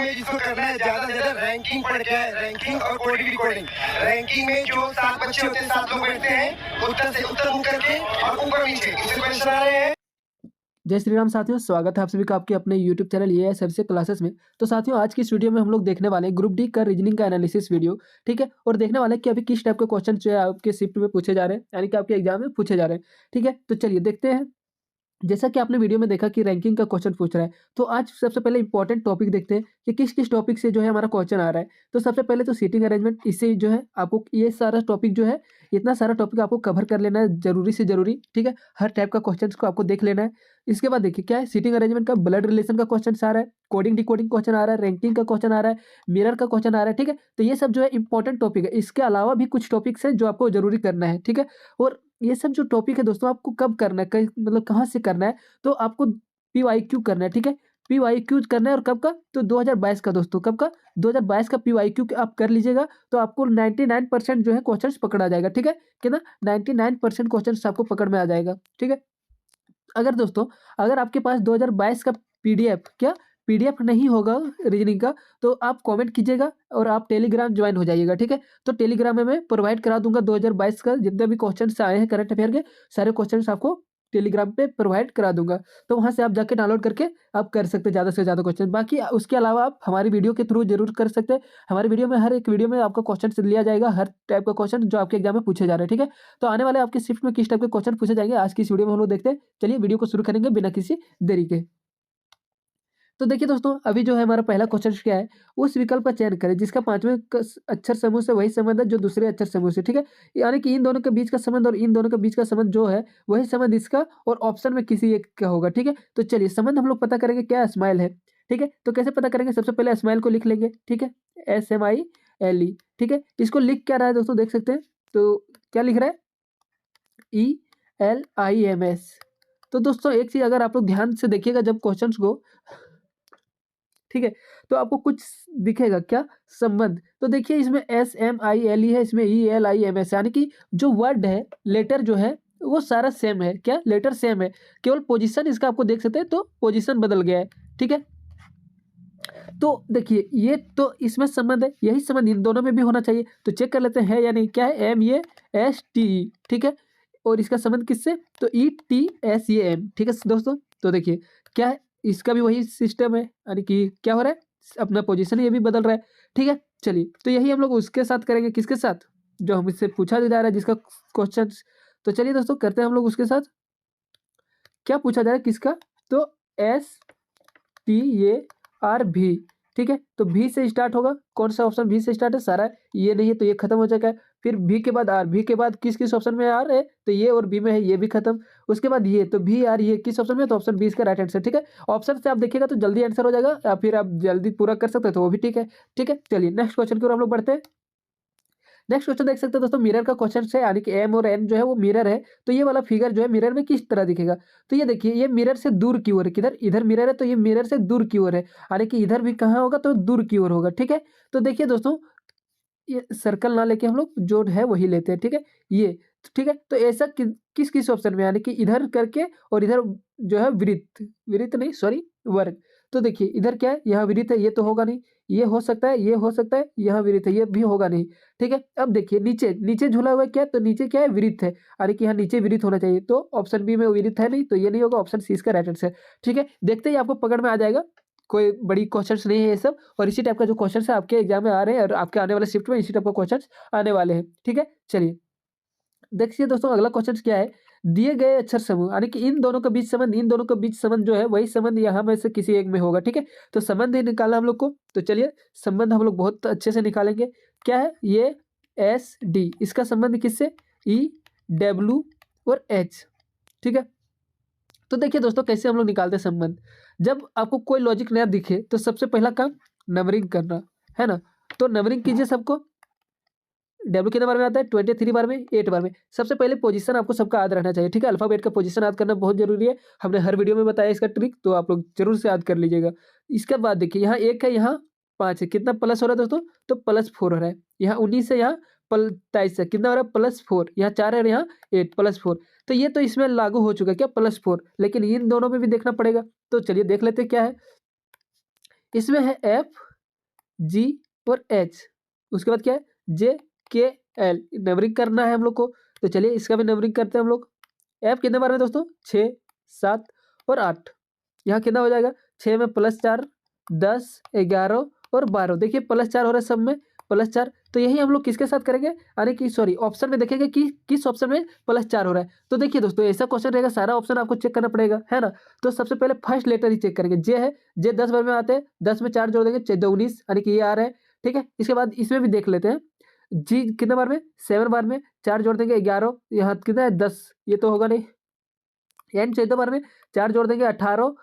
में जिसको करना है ज्यादा से ज्यादा रैंकिंग पढ़ के आए, रैंकिंग और कोडिंग रिकॉर्डिंग। रैंकिंग में जो 7 बच्चे होते हैं, 7 लोग बैठते हैं उत्तर से उत्तर मुख करके और ऊपर नीचे इससे क्वेश्चन आ रहे हैं। जय श्री राम साथियों, स्वागत है आप सभी का आपके अपने यूट्यूब चैनल ये है सबसे क्लासेस में। तो साथियों, आज की इस वीडियो में हम लोग देखने वाले हैं ग्रुप डी का रीजनिंग का एनालिसिस वीडियो, ठीक है। और देखने वाले हैं कि अभी किस टाइप के क्वेश्चन जो है आपके शिफ्ट में पूछे जा रहे हैं, यानी कि आपके एग्जाम में पूछे जा रहे हैं, ठीक है। तो चलिए देखते हैं। जैसा कि आपने वीडियो में देखा कि रैंकिंग का क्वेश्चन पूछ रहा है, तो आज सबसे पहले इंपॉर्टेंट टॉपिक देखते हैं कि किस किस टॉपिक से जो है हमारा क्वेश्चन आ रहा है। तो सबसे पहले तो सीटिंग अरेंजमेंट, इससे जो है आपको ये सारा टॉपिक जो है, इतना सारा टॉपिक आपको कवर कर लेना है जरूरी से जरूरी, ठीक है। हर टाइप का क्वेश्चन को आपको देख लेना है। इसके बाद देखिए क्या है, सीटिंग अरेंजमेंट का ब्लड रिलेशन का क्वेश्चन आ रहा है, कोडिंग डिकोडिंग क्वेश्चन आ रहा है, रैंकिंग का क्वेश्चन आ रहा है, मिरर का क्वेश्चन आ रहा है, ठीक है। तो ये सब जो है इंपॉर्टेंट टॉपिक है। इसके अलावा भी कुछ टॉपिक्स है जो आपको जरूरी करना है, ठीक है। और ये सब जो टॉपिक है दोस्तों, आपको कब करना है, मतलब कहाँ से करना है, तो आपको PYQ करना है, ठीक है। PYQ करना है और कब का, तो 2022 का दोस्तों, कब का, 2022 का PYQ आप कर लीजिएगा तो आपको 99% जो है क्वेश्चंस पकड़ा जाएगा, ठीक है। कितना 99% क्वेश्चंस आपको पकड़ में आ जाएगा, ठीक है। अगर दोस्तों, अगर आपके पास 2022 का पीडीएफ नहीं होगा रीजनिंग का, तो आप कमेंट कीजिएगा और आप टेलीग्राम ज्वाइन हो जाइएगा, ठीक है। तो टेलीग्राम में मैं प्रोवाइड करा दूंगा 2022 का जितने भी क्वेश्चंस आए हैं करंट अफेयर के, सारे क्वेश्चंस आपको टेलीग्राम पे प्रोवाइड करा दूंगा। तो वहां से आप जाके डाउनलोड करके आप कर सकते हैं ज़्यादा से ज़्यादा क्वेश्चन। बाकी उसके अलावा आप हमारी वीडियो के थ्रू जरूर कर सकते हैं। हमारी वीडियो में हर एक वीडियो में आपका क्वेश्चन लिया जाएगा, हर टाइप का क्वेश्चन जो आपके एग्जाम में पूछे जा रहे हैं, ठीक है। तो आने वाले आपके शिफ्ट में किस टाइप के क्वेश्चन पूछे जाएंगे, आज की इस वीडियो में हम लोग देखते हैं। चलिए वीडियो को शुरू करेंगे बिना किसी देरी के। तो देखिए दोस्तों, अभी जो है हमारा पहला क्वेश्चन क्या है, उस विकल्प का चयन करें जिसका 5वें अक्षर समूह से वही संबंध है जो दूसरे अक्षर समूह से, ठीक है। यानी कि इन दोनों के बीच का संबंध और इन दोनों के बीच का संबंध जो है वही संबंध इसका और ऑप्शन में किसी एक का होगा, ठीक है। तो चलिए संबंध हम लोग पता करेंगे, क्या स्माइल है, ठीक है। तो कैसे पता करेंगे, सबसे पहले स्माइल को लिख लेंगे, ठीक है, SMILE, ठीक है। इसको लिख क्या रहा है दोस्तों, देख सकते हैं। तो क्या लिख रहा है, ELIMS। तो दोस्तों एक चीज अगर आप लोग ध्यान से देखिएगा जब क्वेश्चंस को, ठीक है, तो आपको कुछ दिखेगा क्या, संबंध। तो देखिए इसमें SMILE है, इसमें ELIMS, यानी कि जो वर्ड है, लेटर जो है वो सारा सेम है, क्या लेटर सेम है, केवल पोजीशन इसका आपको देख सकते हैं, तो पोजीशन बदल गया है, ठीक है। तो देखिए ये तो इसमें संबंध है, यही संबंध इन दोनों में भी होना चाहिए। तो चेक कर लेते हैं या नहीं, क्या है, MASTE, ठीक है। और इसका संबंध किससे, तो ETSAM, ठीक है दोस्तों। तो देखिए क्या है, इसका भी वही सिस्टम है, यानी कि क्या हो रहा है, अपना पोजीशन ये भी बदल रहा है, ठीक है। चलिए तो यही हम लोग उसके साथ करेंगे, किसके साथ, जो हमसे पूछा जा रहा है जिसका क्वेश्चन। तो चलिए दोस्तों करते हैं हम लोग उसके साथ। क्या पूछा जा रहा है, किसका, तो STARV, ठीक है। तो भी से स्टार्ट होगा, कौन सा ऑप्शन भी से स्टार्ट है, सारा ये नहीं है तो ये खत्म हो जाएगा। फिर भी के बाद आर, भी के बाद किस किस ऑप्शन में आर है, तो ये और बी में है, ये भी खत्म। उसके बाद ये, तो भी आर, ये किस ऑप्शन में है, तो ऑप्शन बी इसका राइट आंसर, ठीक है। ऑप्शन से आप देखिएगा तो जल्दी आंसर हो जाएगा, या फिर आप जल्दी पूरा कर सकते हो तो वो भी ठीक है, ठीक है। चलिए नेक्स्ट क्वेश्चन की ओर हम लोग बढ़ते हैं। नेक्स्ट क्वेश्चन देख सकते हैं दोस्तों, मिरर का क्वेश्चन है, यानी कि M और N जो है वो मिरर है। तो ये वाला फिगर जो है मिरर में किस तरह दिखेगा, तो ये देखिए ये मिरर से दूर की ओर है, किधर, इधर मिरर है तो ये मिरर से दूर की ओर है, यानी कि इधर भी कहाँ होगा, तो दूर की ओर होगा, ठीक है। तो देखिए दोस्तों, ये सर्कल ना लेके हम लोग जो है वही लेते हैं, ठीक है, ये, ठीक है। तो ऐसा किस किस ऑप्शन में, यानी कि इधर करके और इधर जो है वृत्त, वृत्त नहीं सॉरी वर्ग। तो देखिए इधर क्या है, यहाँ वृत्त है, ये तो होगा नहीं, ये हो सकता है, ये हो सकता है, यहाँ वृत्त है, ये भी होगा नहीं, ठीक है। अब देखिए नीचे, नीचे झूला हुआ है क्या, तो नीचे क्या है, वृत्त है, यानी कि यहाँ नीचे वृत्त होना चाहिए। तो ऑप्शन बी में वृत्त है नहीं, तो ये नहीं होगा, ऑप्शन सी इसका राइट आंसर, ठीक है। देखते ही आपको पकड़ में आ जाएगा, कोई बड़ी क्वेश्चंस नहीं है ये सब। और इसी टाइप का जो क्वेश्चंस है आपके एग्जाम में आ रहे हैं और आपके आने वाले शिफ्ट में इसी टाइप का क्वेश्चंस आने वाले हैं, ठीक है। चलिए देखिए दोस्तों अगला क्वेश्चन क्या है, दिए गए अक्षर समूह, यानी कि इन दोनों के बीच संबंध, इन दोनों के बीच संबंध जो है वही संबंध यहाँ में से किसी एक में होगा, ठीक है। तो संबंध ही निकालना हम लोग को, तो चलिए संबंध हम लोग बहुत अच्छे से निकालेंगे। क्या है ये, SD, इसका संबंध किससे, EW और H, ठीक है। तो देखिए दोस्तों कैसे हम लोग निकालते हैं संबंध। जब आपको कोई लॉजिक नया दिखे तो सबसे पहला काम नंबरिंग करना है ना। तो नंबरिंग कीजिए सबको। W कितने बार में आता है, 23 बार में, 8 बार में। सबसे पहले पोजीशन आपको सबका याद रहना चाहिए, ठीक है। अल्फाबेट का पोजीशन याद करना बहुत जरूरी है, हमने हर वीडियो में बताया इसका ट्रिक, तो आप लोग जरूर से याद कर लीजिएगा। इसके बाद देखिए यहाँ 1 है, यहाँ 5 है, कितना प्लस हो रहा है दोस्तों, तो +4 हो रहा है। यहाँ 19 है, यहाँ 23 है, कितना हो रहा है, +4। यहाँ 4 है, यहाँ 8, +4। तो ये तो इसमें लागू हो चुका है क्या, +4, लेकिन इन दोनों में भी देखना पड़ेगा। तो चलिए देख लेते हैं क्या है। इसमें है F जी और एच। उसके बाद क्या है जे के एल, नंबरिंग करना है हम लोग को। तो चलिए इसका भी नंबरिंग करते हैं हम लोग। एफ कितने बार में दोस्तों 6 7 और 8। यहाँ कितना हो जाएगा 6 में +4 10 11 और 12। देखिए +4 हो रहा है सब में +4। तो यही हम लोग किसके साथ करेंगे यानी कि सॉरी ऑप्शन में देखेंगे कि किस ऑप्शन में +4 हो रहा है। तो देखिए दोस्तों ऐसा क्वेश्चन रहेगा, सारा ऑप्शन आपको चेक करना पड़ेगा, है ना। तो सबसे पहले फर्स्ट लेटर ही चेक करेंगे, जे है। जे 10 बार में आते हैं, 10 में 4 जोड़ देंगे 19 यानी कि ये आ रहा है, ठीक है। इसके बाद इसमें भी देख लेते हैं, जी कितने बार में 7 बार में 4 जोड़ देंगे 11, यहाँ कितना है 10, ये तो होगा नहीं। एन 14 बार में 4 जोड़ देंगे 18,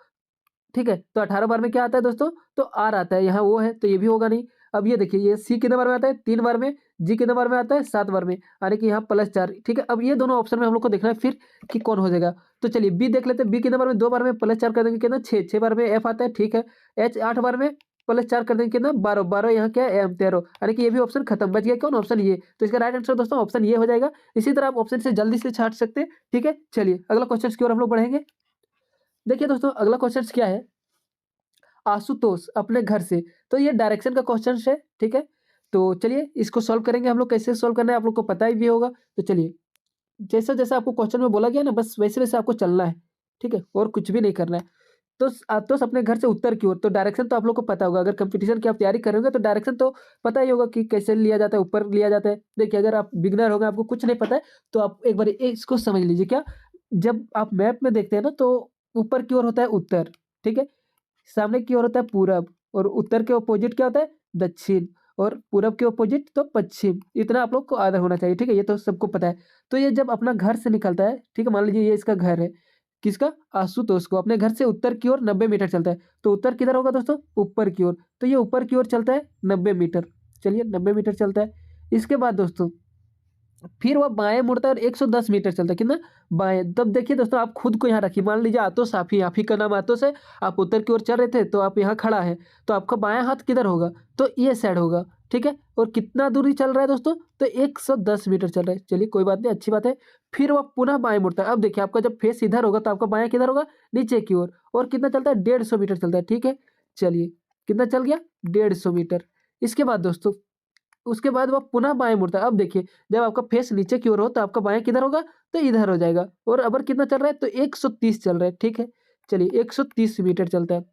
ठीक है। तो 18 बार में क्या आता है दोस्तों, तो आर आता है, यहाँ वो है तो ये भी होगा नहीं। अब ये देखिए ये सी कितने बार में आता है 3 बार में, जी कितने बार में आता है 7 बार में, यानी कि यहाँ +4, ठीक है। अब ये दोनों ऑप्शन में हम लोग को देखना है फिर कि कौन हो जाएगा। तो चलिए बी देख लेते हैं, बी कितने बार में 2 बार में +4 कर देंगे कितना 6 बार में एफ आता है, ठीक है। एच 8 बार में +4 कर देंगे कितना 12 12, यहाँ क्या है एम 13, यानी कि ये भी ऑप्शन खत्म, बच गया कौन ऑप्शन ये। तो इसका राइट आंसर दोस्तों ऑप्शन ये हो जाएगा। इसी तरह आप ऑप्शन से जल्दी से छाट सकते हैं, ठीक है। चलिए अगला क्वेश्चन की ओर हम लोग बढ़ेंगे। देखिए दोस्तों अगला क्वेश्चन क्या है, आशुतोष अपने घर से। तो ये डायरेक्शन का क्वेश्चन है, ठीक है। तो चलिए इसको सॉल्व करेंगे हम लोग, कैसे सॉल्व करना है आप लोग को पता ही भी होगा। तो चलिए जैसा जैसा आपको क्वेश्चन में बोला गया ना, बस वैसे वैसे आपको चलना है, ठीक है, और कुछ भी नहीं करना है। तो आशुतोष अपने घर से उत्तर की ओर, तो डायरेक्शन तो आप लोग को पता होगा, अगर कंपटीशन की आप तैयारी करोगे तो डायरेक्शन तो पता ही होगा कि कैसे लिया जाता है, ऊपर लिया जाता है। देखिए अगर आप बिगनर होगा, आपको कुछ नहीं पता है, तो आप एक बार इसको समझ लीजिए। क्या, जब आप मैप में देखते हैं ना तो ऊपर की ओर होता है उत्तर, ठीक है, सामने की ओर होता है पूरब, और उत्तर के अपोजिट क्या होता है दक्षिण, और पूरब के अपोजिट तो पश्चिम। इतना आप लोग को आदर होना चाहिए, ठीक है, ये तो सबको पता है। तो ये जब अपना घर से निकलता है, ठीक है, मान लीजिए ये इसका घर है, किसका आशुतोष को, अपने घर से उत्तर की ओर 90 मीटर चलता है। तो उत्तर किधर होगा दोस्तों, ऊपर की ओर, तो ये ऊपर की ओर चलता है 90 मीटर। चलिए 90 मीटर चलता है। इसके बाद दोस्तों फिर वह बाएं मुड़ता है और 110 मीटर चलता है, कितना बाएं। तब देखिए दोस्तों आप खुद को यहाँ रखिए, मान लीजिए आतोष, आप ही का नाम आतोष है, आप उत्तर की ओर चल रहे थे तो आप यहाँ खड़ा है, तो आपका बायां हाथ किधर होगा, तो ये साइड होगा, ठीक है। और कितना दूरी चल रहा है दोस्तों, तो 110 मीटर चल रहा है। चलिए कोई बात नहीं, अच्छी बात है। फिर वह पुनः बाएं मुड़ता है। अब देखिए आपका जब फेस इधर होगा तो आपका बायां किधर होगा, नीचे की ओर, और कितना चलता है 150 मीटर चलता है, ठीक है। चलिए कितना चल गया 150 मीटर। इसके बाद दोस्तों उसके बाद वह पुनः बाएं मुड़ता है। अब देखिए जब आपका फेस नीचे की ओर हो तो आपका बाएं किधर होगा, तो इधर हो जाएगा। और अबर कितना चल रहा है, तो 130 चल रहा है, ठीक है। चलिए 130 मीटर चलता है।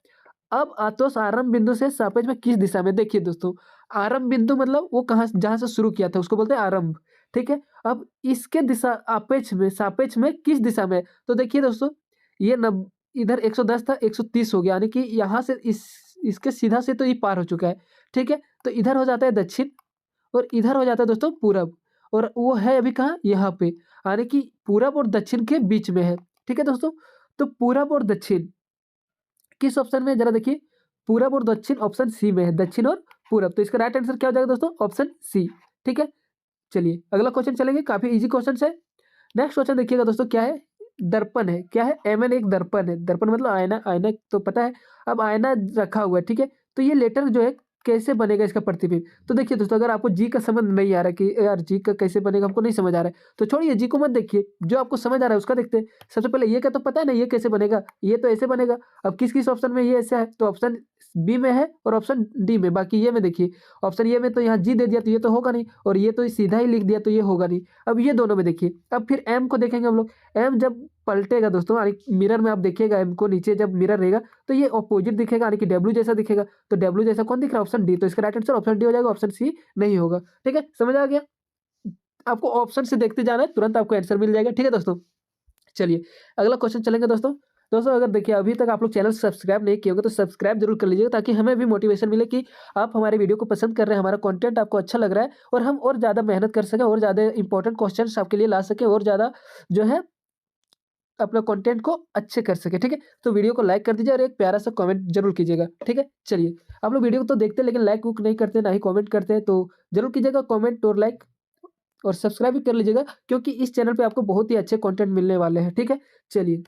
अब आतोष आरंभ बिंदु से सापेक्ष में किस दिशा में, देखिए दोस्तों आरंभ बिंदु मतलब वो कहाँ जहाँ से शुरू किया था उसको बोलते हैं आरंभ, ठीक है। अब इसके दिशा सापेक्ष में किस दिशा में, तो देखिए दोस्तों ये इधर 110 था, 130 हो गया, यानी कि यहाँ से इसके सीधा से तो ये पार हो चुका है, ठीक है। तो इधर हो जाता है दक्षिण, और इधर हो जाता है दोस्तों पूरब, और वो है अभी कहाँ, यहाँ पे, यानी कि पूरब और दक्षिण के बीच में है, ठीक है दोस्तों। तो पूरब और दक्षिण किस ऑप्शन में है जरा देखिए, पूरब और दक्षिण ऑप्शन सी में है, दक्षिण और पूरब। तो इसका राइट आंसर क्या हो जाएगा दोस्तों, ऑप्शन सी, ठीक है। चलिए अगला क्वेश्चन चलेंगे, काफी इजी क्वेश्चन है। नेक्स्ट क्वेश्चन देखिएगा दोस्तों, क्या है, दर्पण है, क्या है एमएन, एक दर्पण है। दर्पण मतलब आईना, आईना तो पता है। अब आईना रखा हुआ है, ठीक है। तो ये लेटर जो है कैसे बनेगा इसका प्रतिबिंब। तो देखिए दोस्तों अगर आपको जी का समझ नहीं आ रहा है कि यार जी का कैसे बनेगा, हमको नहीं समझ आ रहा है, तो छोड़िए जी को मत देखिए, जो आपको समझ आ रहा है उसका देखते हैं। सबसे पहले ये का तो पता है ना, ये कैसे बनेगा, ये तो ऐसे बनेगा। अब किस किस ऑप्शन में ये ऐसा है, तो ऑप्शन बी में है और ऑप्शन डी में। बाकी ये में देखिए, ऑप्शन ये में तो यहाँ जी दे दिया तो ये तो होगा नहीं, और ये तो सीधा ही लिख दिया तो ये होगा नहीं। अब ये दोनों में देखिए, अब फिर एम को देखेंगे हम लोग। एम जब पलटेगा दोस्तों, यानी मिरर में आप देखिएगा एम को, नीचे जब मिरर रहेगा तो ये ऑपोजिट दिखेगा, यानी कि डब्ल्यू जैसा दिखेगा। तो डब्ल्यू जैसा कौन दिख रहा है, ऑप्शन डी। तो इसका राइट आंसर ऑप्शन डी हो जाएगा, ऑप्शन सी नहीं होगा, ठीक है। समझ आ गया, आपको ऑप्शन से देखते जाना है, तुरंत आपको आंसर मिल जाएगा, ठीक है दोस्तों। चलिए अगला क्वेश्चन चलेंगे दोस्तों। दोस्तों अगर देखिए अभी तक आप लोग चैनल सब्सक्राइब नहीं किए होंगे तो सब्सक्राइब जरूर कर लीजिएगा, ताकि हमें भी मोटिवेशन मिले कि आप हमारे वीडियो को पसंद कर रहे हैं, हमारा कंटेंट आपको अच्छा लग रहा है, और हम और ज़्यादा मेहनत कर सकें, और ज़्यादा इंपॉर्टेंट क्वेश्चन आपके लिए ला सकें, और ज़्यादा जो है अपना कंटेंट को अच्छे कर सके, ठीक है। तो वीडियो को लाइक कर दीजिए और एक प्यारा सा कमेंट जरूर कीजिएगा, ठीक है। चलिए आप लोग वीडियो को तो देखते हैं लेकिन लाइक वुक नहीं करते, ना ही कमेंट करते हैं, तो जरूर कीजिएगा कमेंट और लाइक, और सब्सक्राइब भी कर लीजिएगा, क्योंकि इस चैनल पे आपको बहुत ही अच्छे कंटेंट मिलने वाले हैं, ठीक है। चलिए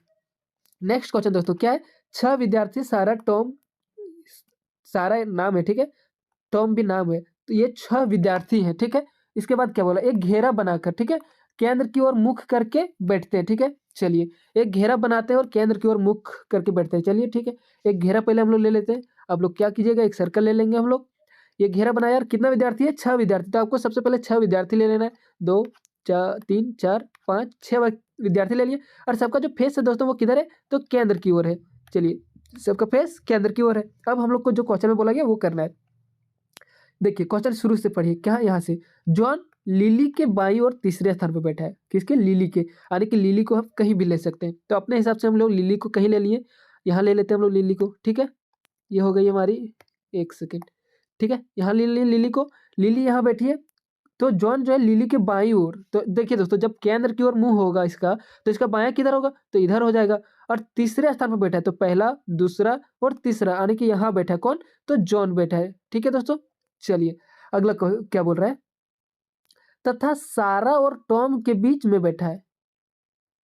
नेक्स्ट क्वेश्चन दोस्तों, क्या है, 6 विद्यार्थी सारा, टॉम, सारा नाम है, ठीक है, टॉम भी नाम है, तो ये 6 विद्यार्थी हैं, ठीक है। इसके बाद क्या बोला, एक घेरा बनाकर, ठीक है, केंद्र की ओर मुख करके बैठते हैं, ठीक है। चलिए एक घेरा बनाते हैं और केंद्र की ओर मुख करके बैठते हैं, चलिए ठीक है। एक घेरा पहले हम लोग ले लेते हैं। आप लोग क्या कीजिएगा, एक सर्कल ले लेंगे हम लोग, ये घेरा बनाया यार, कितना विद्यार्थी है, 6 विद्यार्थी। तो आपको सबसे पहले 6 विद्यार्थी ले लेना है, 2 4 3 4 5 6 विद्यार्थी ले लिए। और सबका जो फेस है दोस्तों वो किधर है, तो केंद्र की ओर है। चलिए सबका फेस केंद्र की ओर है। अब हम लोग को जो क्वेश्चन में बोला गया वो करना है। देखिए क्वेश्चन शुरू से पढ़िए, क्या है यहाँ से, जॉन लिली के बाईं ओर तीसरे स्थान पर बैठा है। किसके, लिली के, यानी कि लिली को हम कहीं भी ले सकते हैं। तो अपने हिसाब से हम लोग लिली को कहीं ले लिए, यहाँ ले लेते हैं हम लोग लिली को, ठीक है। ये हो गई हमारी, एक सेकेंड, ठीक है, यहाँ ले लिए लिली को, लिली यहाँ बैठी है। तो जॉन जो है लिली के बाईं ओर, तो देखिए दोस्तों जब केंद्र की ओर मुंह होगा इसका, तो इसका बायां किधर होगा, तो इधर हो जाएगा। और तीसरे स्थान पर बैठा है, तो पहला, दूसरा और तीसरा, यानी कि यहाँ बैठा है कौन, तो जॉन बैठा है, ठीक है दोस्तों। चलिए अगला क्या बोल रहा है, तथा सारा और टॉम के बीच में बैठा है।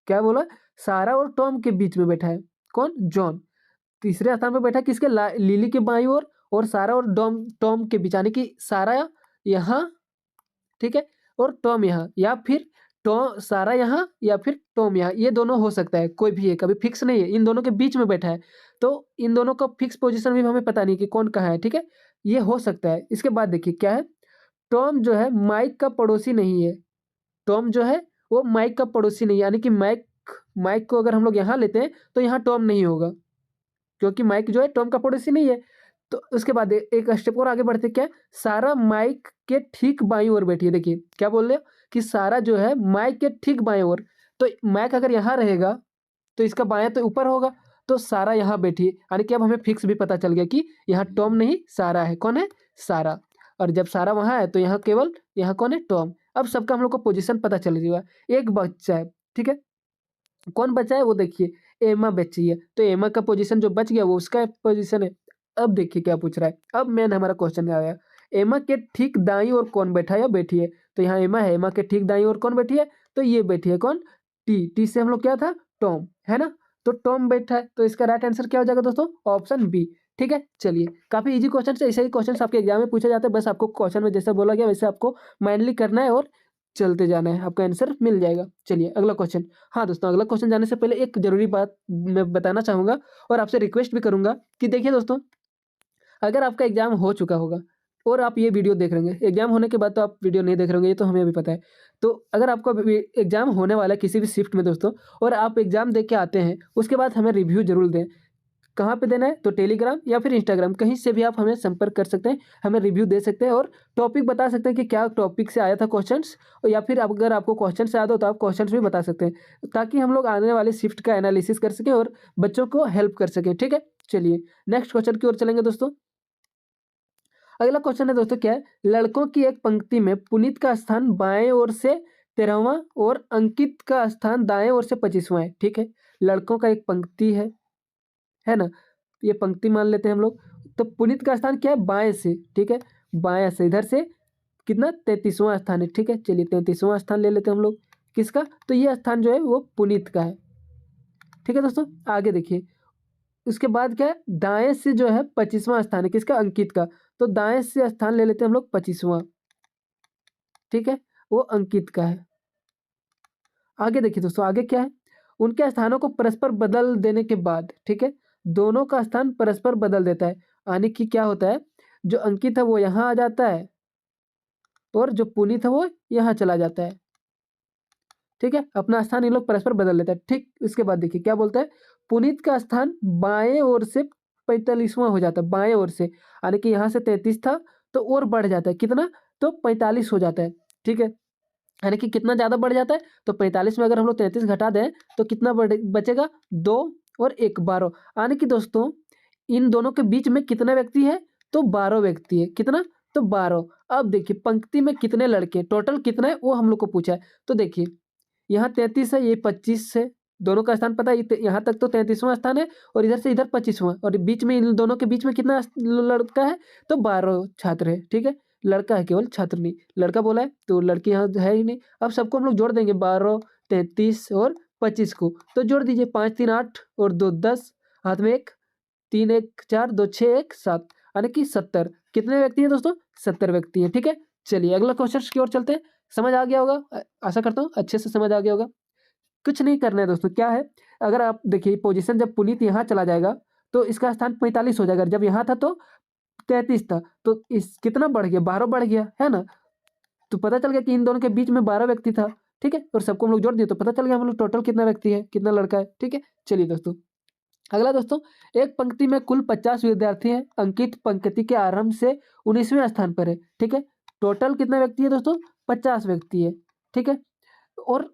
क्या बोला, सारा और टॉम के बीच में बैठा है कौन, जॉन। तीसरे स्थान पर बैठा है किसके, लिली के बाईं ओर, और सारा और टॉम के बीच, यानी कि सारा यहाँ, ठीक है, और टॉम यहाँ, या फिर टॉम, सारा यहाँ या फिर टॉम यहाँ, ये दोनों हो सकता है, कोई भी एक, अभी फिक्स नहीं है, इन दोनों के बीच में बैठा है। तो इन दोनों का फिक्स पोजीशन भी हमें पता नहीं कि कौन कहाँ है, ठीक है, ये हो सकता है। इसके बाद देखिए क्या है, टॉम जो है माइक का पड़ोसी नहीं है। टॉम जो है वो माइक का पड़ोसी नहीं है, यानी कि माइक, माइक को अगर हम लोग यहाँ लेते हैं तो यहाँ टॉम नहीं होगा, क्योंकि माइक जो है टॉम का पड़ोसी नहीं है। तो उसके बाद एक स्टेप और आगे बढ़ते, क्या, सारा माइक के ठीक बाईं ओर बैठी है। देखिए क्या बोल रहे हो कि सारा जो है माइक के ठीक बाईं ओर, तो माइक अगर यहाँ रहेगा तो इसका बायां तो ऊपर होगा, तो सारा यहाँ बैठी है, यानी कि अब हमें फिक्स भी पता चल गया कि यहाँ टॉम नहीं सारा है, कौन है, सारा। और जब सारा वहाँ है तो यहाँ केवल, यहाँ कौन है, टॉम। अब सबका हम लोग को पोजीशन पता चल गया। एक बच्चा है, ठीक है, कौन बचा है वो देखिए, एमा बची है, तो एमा का पोजीशन जो बच गया वो उसका पोजीशन है। अब देखिए क्या पूछ रहा है, अब मेन हमारा क्वेश्चन आ गया, एमा के ठीक दाईं ओर कौन बैठा है या बैठी है। तो यहाँ एमा है, एमा के ठीक दाईं ओर कौन बैठी है, तो ये बैठी है कौन, टी, टी से हम लोग क्या था, टॉम, है ना। तो टॉम बैठा है, तो इसका राइट आंसर क्या हो जाएगा दोस्तों, ऑप्शन बी, ठीक है। चलिए काफी इजी क्वेश्चन है, ऐसे ही क्वेश्चन आपके एग्जाम में पूछे जाते हैं, बस आपको क्वेश्चन में जैसा बोला गया वैसे आपको माइंडली करना है और चलते जाना है, आपका आंसर मिल जाएगा। चलिए अगला क्वेश्चन। हाँ दोस्तों, अगला क्वेश्चन जाने से पहले एक जरूरी बात मैं बताना चाहूँगा और आपसे रिक्वेस्ट भी करूँगा कि देखिए दोस्तों, अगर आपका एग्जाम हो चुका होगा और आप ये वीडियो देख रहे होंगे, एग्जाम होने के बाद तो आप वीडियो नहीं देख रहे होंगे, ये तो हमें भी पता है। तो अगर आपका एग्जाम होने वाला है किसी भी शिफ्ट में दोस्तों, और आप एग्जाम दे के आते हैं, उसके बाद हमें रिव्यू जरूर दें। कहाँ पे देना है, तो टेलीग्राम या फिर इंस्टाग्राम, कहीं से भी आप हमें संपर्क कर सकते हैं, हमें रिव्यू दे सकते हैं और टॉपिक बता सकते हैं कि क्या टॉपिक से आया था क्वेश्चंस, या फिर अगर आपको क्वेश्चन से याद हो तो आप क्वेश्चंस भी बता सकते हैं, ताकि हम लोग आने वाले शिफ्ट का एनालिसिस कर सकें और बच्चों को हेल्प कर सकें, ठीक है। चलिए नेक्स्ट क्वेश्चन की ओर चलेंगे दोस्तों। अगला क्वेश्चन है दोस्तों, क्या है, लड़कों की एक पंक्ति में पुनीत का स्थान बाएं ओर से 13वां और अंकित का स्थान दाएं ओर से 25वां है, ठीक है। लड़कों का एक पंक्ति है ना, ये पंक्ति मान लेते हैं हम लोग। तो पुनीत का स्थान क्या है, बाएं से, ठीक है, बाएं से, इधर से कितना, 33वां स्थान है, ठीक है। चलिए 33वां स्थान ले लेते हैं हम लोग, किसका, तो ये स्थान जो है वो पुनीत का है, ठीक है दोस्तों। आगे देखिए, उसके बाद क्या है, दाएं से जो है 25वां स्थान है, किसका, अंकित का। तो दाएं से स्थान ले लेते हैं हम लोग 25वां, ठीक है, वो अंकित का है। आगे देखिए दोस्तों, आगे क्या है, उनके स्थानों को परस्पर बदल देने के बाद, ठीक है, दोनों का स्थान परस्पर बदल देता है, यानी कि क्या होता है, जो अंकित है वो यहाँ आ जाता है और जो पुनीत है वो यहाँ चला जाता है, ठीक है, अपना स्थान इन लोग परस्पर बदल लेता है। ठीक, इसके बाद देखिए क्या बोलता है, पुनीत का स्थान बाएं ओर से 45वां हो जाता है, बाएं ओर से, यानी कि यहाँ से 33 था तो और बढ़ जाता है, कितना, तो 45 हो जाता है, ठीक है। यानी कि कितना ज़्यादा बढ़ जाता है, तो 45 में अगर हम लोग 33 घटा दें तो कितना बचेगा, 2 और 1 12, यानी कि दोस्तों इन दोनों के बीच में कितना व्यक्ति है, तो 12 व्यक्ति है, कितना, तो 12। अब देखिए पंक्ति में कितने लड़के, टोटल कितना है वो हम लोग को पूछा है। तो देखिए यहाँ 33 है, ये 25 है, दोनों का स्थान पता है, यहाँ तक तो 33वां स्थान है और इधर से इधर 25वां, और बीच में इन दोनों के बीच में कितना लड़का है, तो 12 छात्र है, ठीक है। लड़का है केवल, छात्र नहीं, लड़का बोला है तो लड़की यहाँ है ही नहीं। अब सबको हम लोग जोड़ देंगे, 12 33 और 25 को, तो जोड़ दीजिए, 5 3 8 और 2 10, हाथ में 1, 3 1 4 2 6 1 7, यानी कि 70। कितने व्यक्ति हैं दोस्तों, 70 व्यक्ति हैं, ठीक है। चलिए अगला क्वेश्चन की ओर चलते हैं। समझ आ गया होगा, आशा करता हूँ अच्छे से समझ आ गया होगा। कुछ नहीं करना है दोस्तों, क्या है, अगर आप देखिए पोजीशन जब पुनीत यहाँ चला जाएगा तो इसका स्थान 45 हो जाएगा, जब यहाँ था तो 33 था, तो इस कितना बढ़ गया, 12 बढ़ गया, है ना। तो पता चल गया कि इन दोनों के बीच में 12 व्यक्ति था, ठीक है, और सबको हम लोग जोड़ दिए तो पता चल गया हम लोग टोटल कितना व्यक्ति है, कितना लड़का है, ठीक है। चलिए दोस्तों, अगला दोस्तों, एक पंक्ति में कुल 50 विद्यार्थी हैं, अंकित पंक्ति के आरंभ से 19वें स्थान पर है, ठीक है। टोटल कितना व्यक्ति है दोस्तों, 50 व्यक्ति है, ठीक है, और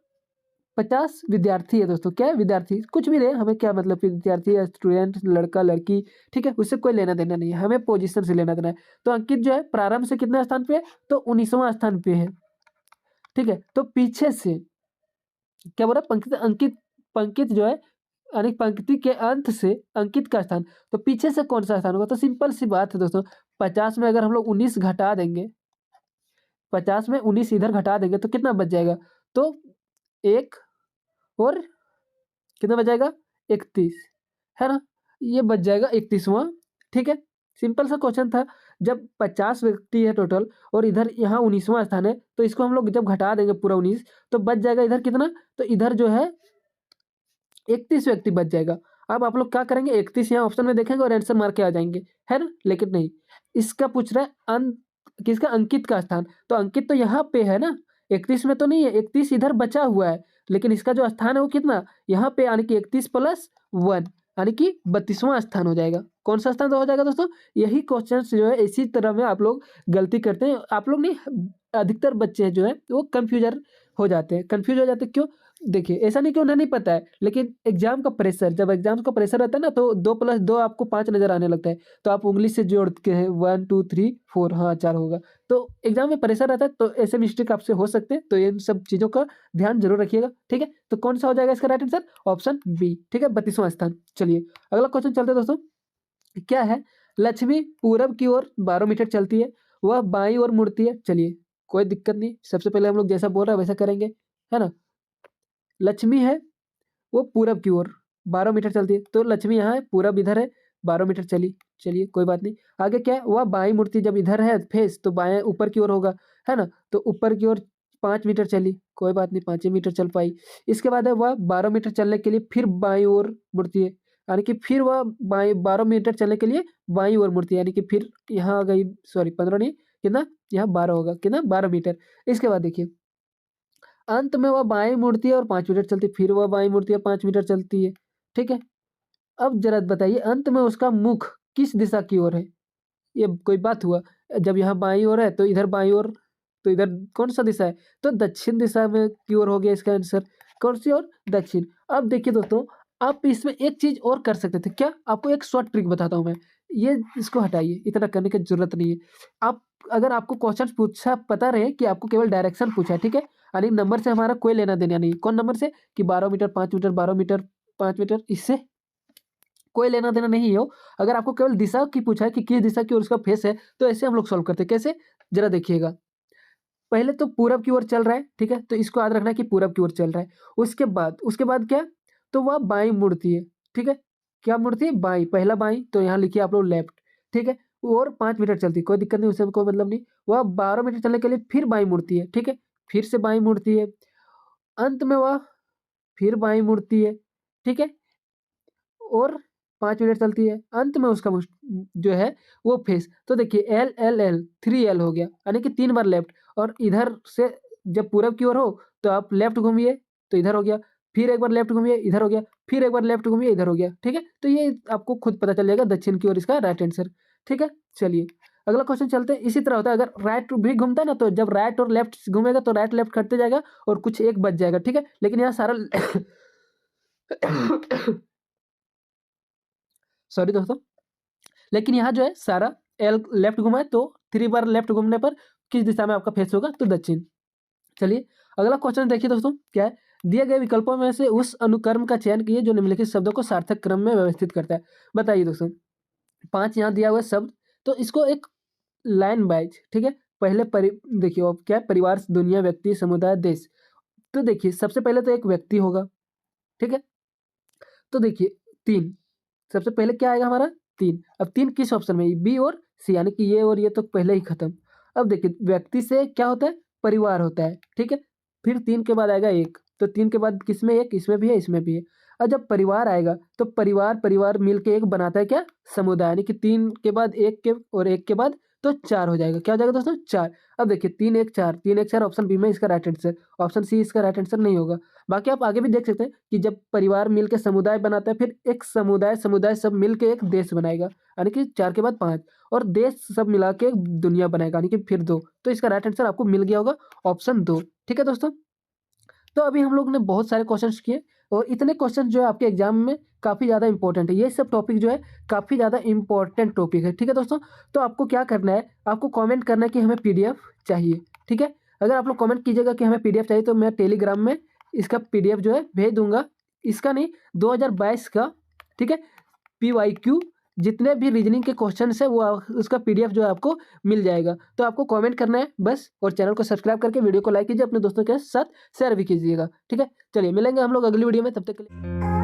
50 विद्यार्थी है दोस्तों। क्या है, विद्यार्थी, कुछ भी रहे, हमें क्या मतलब, विद्यार्थी या स्टूडेंट, लड़का लड़की, ठीक है, उससे कोई लेना देना नहीं है, हमें पोजीशन से लेना देना है। तो अंकित जो है प्रारंभ से कितने स्थान पे है, तो 19वां स्थान पे है, ठीक है। तो पीछे से क्या बोल रहा है, पंक्ति अंकित, पंकित जो है यानी पंक्ति के अंत से अंकित का स्थान, तो पीछे से कौन सा स्थान होगा, तो सिंपल सी बात है दोस्तों, 50 में अगर हम लोग 19 घटा देंगे, 50 में 19 इधर घटा देंगे तो कितना बच जाएगा, तो एक और कितना बच जाएगा, 31, है ना, ये बच जाएगा 31वां, ठीक है। सिंपल सा क्वेश्चन था। जब 50 व्यक्ति है टोटल और इधर यहाँ 19वां स्थान है, तो इसको हम लोग जब घटा देंगे पूरा 19, तो बच जाएगा इधर कितना, तो इधर जो है 31 व्यक्ति बच जाएगा। अब आप लोग क्या करेंगे, 31 यहाँ ऑप्शन में देखेंगे और आंसर मार के आ जाएंगे, है ना, लेकिन नहीं, इसका पूछ रहा है किसका, अंकित का स्थान, तो अंकित तो यहाँ पे है ना, 31 में तो नहीं है, 31 इधर बचा हुआ है, लेकिन इसका जो स्थान है वो कितना, यहाँ पे, यानी कि 31+1, यानी कि 32वां स्थान हो जाएगा। कौन सा स्थान हो जाएगा दोस्तों, यही क्वेश्चन जो है इसी तरह में आप लोग गलती करते हैं, आप लोग नहीं, अधिकतर बच्चे जो है वो कंफ्यूज हो जाते हैं, क्यों, देखिए ऐसा नहीं कि उन्हें नहीं पता है, लेकिन एग्जाम का प्रेशर, जब एग्जाम का प्रेशर रहता है ना, तो 2+2 आपको 5 नजर आने लगता है, तो आप उंगली से जोड़ के हैं 1 2 3 4, हाँ 4 होगा, तो एग्जाम में प्रेशर रहता है, तो ऐसे मिस्टेक आपसे हो सकते हैं, तो इन सब चीज़ों का ध्यान जरूर रखिएगा, ठीक है। तो कौन सा हो जाएगा इसका राइट आंसर, ऑप्शन बी, ठीक है, 32वां स्थान। चलिए अगला क्वेश्चन चलते हैं दोस्तों, क्या है, लक्ष्मी पूरब की ओर 12 मीटर चलती है, वह बाईं ओर मुड़ती है। चलिए कोई दिक्कत नहीं, सबसे पहले हम लोग जैसा बोल रहे हैं वैसा करेंगे, है ना। लक्ष्मी है वो पूरब की ओर 12 मीटर चलती है, तो लक्ष्मी यहाँ है, पूरब इधर है, 12 मीटर चली, चलिए कोई बात नहीं। आगे क्या है, वह बाईं मुड़ती, जब इधर है फेस तो बाएं ऊपर की ओर होगा, है ना, तो ऊपर की ओर 5 मीटर चली, कोई बात नहीं, 5 ही मीटर चल पाई। इसके बाद है वह 12 मीटर चलने के लिए फिर बाईं ओर मुड़ती है, यानी कि फिर वह बाईं 12 मीटर चलने के लिए बाईं ओर मुड़ती है, यानी कि फिर यहाँ आ गई, सॉरी 15 नहीं, कितना, यहाँ 12 होगा, कितना, 12 मीटर। इसके बाद देखिए अंत में वह बाएं मुड़ती है और 5 मीटर चलती है, फिर वह बाएं मुड़ती है, 5 मीटर चलती है, ठीक है। अब जरा बताइए अंत में उसका मुख किस दिशा की ओर है, ये कोई बात हुआ, जब यहाँ बाईं ओर है तो इधर बाईं ओर, तो इधर कौन सा दिशा है, तो दक्षिण दिशा में की ओर हो गया इसका आंसर, कौन सी ओर, दक्षिण। अब देखिए दोस्तों, आप इसमें एक चीज और कर सकते थे, क्या, आपको एक शॉर्ट ट्रिक बताता हूँ मैं, ये इसको हटाइए, इतना करने की जरूरत नहीं है। आप अगर आपको क्वेश्चन पूछा, पता रहे कि आपको केवल डायरेक्शन पूछा है, ठीक है, यानी नंबर से हमारा कोई लेना देना नहीं, कौन नंबर से, कि 12 मीटर 5 मीटर 12 मीटर 5 मीटर, इससे कोई लेना देना नहीं हो। अगर आपको केवल दिशा की पूछा है कि किस दिशा की ओर उसका फेस है, तो ऐसे हम लोग सॉल्व करते हैं, कैसे, जरा देखिएगा। पहले तो पूरब की ओर चल रहा है, ठीक है, तो इसको याद रखना है कि पूरब की ओर चल रहा है। उसके बाद क्या, तो वह बाईं मुड़ती है, ठीक है, क्या मुड़ती है, बाईं, पहला बाईं, तो यहाँ लिखिए आप लोग लेफ्ट, ठीक है, और 5 मीटर चलती है, कोई दिक्कत नहीं, उससे कोई मतलब नहीं। वह 12 मीटर चलने के लिए फिर बाईं मुड़ती है, ठीक है, फिर से बाईं मुड़ती है, अंत में वह फिर बाईं मुड़ती है, ठीक है, और 5 मिनट चलती है, अंत में उसका जो है वो फेस, तो देखिए एल एल एल 3L हो गया, यानी कि 3 बार लेफ्ट, और इधर से जब पूरब की ओर हो तो आप लेफ्ट घूमिए, तो इधर हो गया, फिर एक बार लेफ्ट घूमिए, इधर हो गया, फिर एक बार लेफ्ट घूमिए, इधर हो गया, ठीक है। तो ये आपको खुद पता चल जाएगा दक्षिण की ओर इसका राइट आंसर, ठीक है। चलिए अगला क्वेश्चन चलते हैं। इसी तरह होता है, अगर राइट भी घूमता है ना, तो जब राइट और लेफ्ट घूमेगा तो राइट लेफ्ट करते जाएगा और कुछ एक बच जाएगा, ठीक है, लेकिन यहाँ सारा सॉरी दोस्तों, लेकिन यहाँ जो है सारा एल लेफ्ट घुमा है, तो 3 बार लेफ्ट घूमने पर किस दिशा में आपका फेस होगा, तो दक्षिण। चलिए अगला क्वेश्चन देखिए दोस्तों, क्या है, दिए गए विकल्पों में से उस अनुक्रम का चयन कीजिए जो निम्नलिखित शब्दों को सार्थक क्रम में व्यवस्थित करता है। बताइए दोस्तों, 5 यहाँ दिया हुआ है शब्द, तो इसको एक लाइन वाइज, ठीक है, पहले देखिए अब क्या है, परिवार, दुनिया, व्यक्ति, समुदाय, देश। तो देखिए सबसे पहले तो एक व्यक्ति होगा, ठीक है, तो देखिए 3, सबसे पहले क्या आएगा हमारा, 3। अब 3 किस ऑप्शन में, बी और सी, यानी कि ये और ये तो पहले ही खत्म। अब देखिए व्यक्ति से क्या होता है, परिवार होता है, ठीक है, फिर 3 के बाद आएगा 1, तो 3 के बाद किसमें 1, इसमें भी है, इसमें भी है। और जब परिवार आएगा तो परिवार मिल के एक बनाता है क्या, समुदाय, यानी कि 3 के बाद 1 के और 1 के बाद तो 4 हो जाएगा। क्या हो जाएगा दोस्तों, 4। अब देखिए 3 1 4, 3 1 4 ऑप्शन बी में इसका राइट आंसर, ऑप्शन सी इसका राइट आंसर नहीं होगा। बाकी आप आगे भी देख सकते हैं कि जब परिवार मिल के समुदाय बनाता है, फिर एक समुदाय सब मिल के एक देश बनाएगा, यानी कि 4 के बाद 5, और देश सब मिला के एक दुनिया बनाएगा, यानी कि फिर 2। तो इसका राइट आंसर आपको मिल गया होगा ऑप्शन 2। ठीक है दोस्तों, तो अभी हम लोग ने बहुत सारे क्वेश्चंस किए और इतने क्वेश्चन जो है आपके एग्जाम में काफ़ी ज़्यादा इंपॉर्टेंट है। ये सब टॉपिक जो है काफ़ी ज़्यादा इंपॉर्टेंट टॉपिक है। ठीक है दोस्तों, तो आपको क्या करना है, आपको कमेंट करना है कि हमें पीडीएफ चाहिए। ठीक है, अगर आप लोग कमेंट कीजिएगा कि हमें पीडीएफ चाहिए तो मैं टेलीग्राम में इसका पीडीएफ जो है भेज दूंगा। इसका नहीं, 2022 का, ठीक है, PYQ जितने भी रीजनिंग के क्वेश्चन है वो उसका पीडीएफ जो है आपको मिल जाएगा। तो आपको कमेंट करना है बस, और चैनल को सब्सक्राइब करके वीडियो को लाइक कीजिए, अपने दोस्तों के साथ शेयर भी कीजिएगा। ठीक है, चलिए मिलेंगे हम लोग अगली वीडियो में, तब तक के लिए।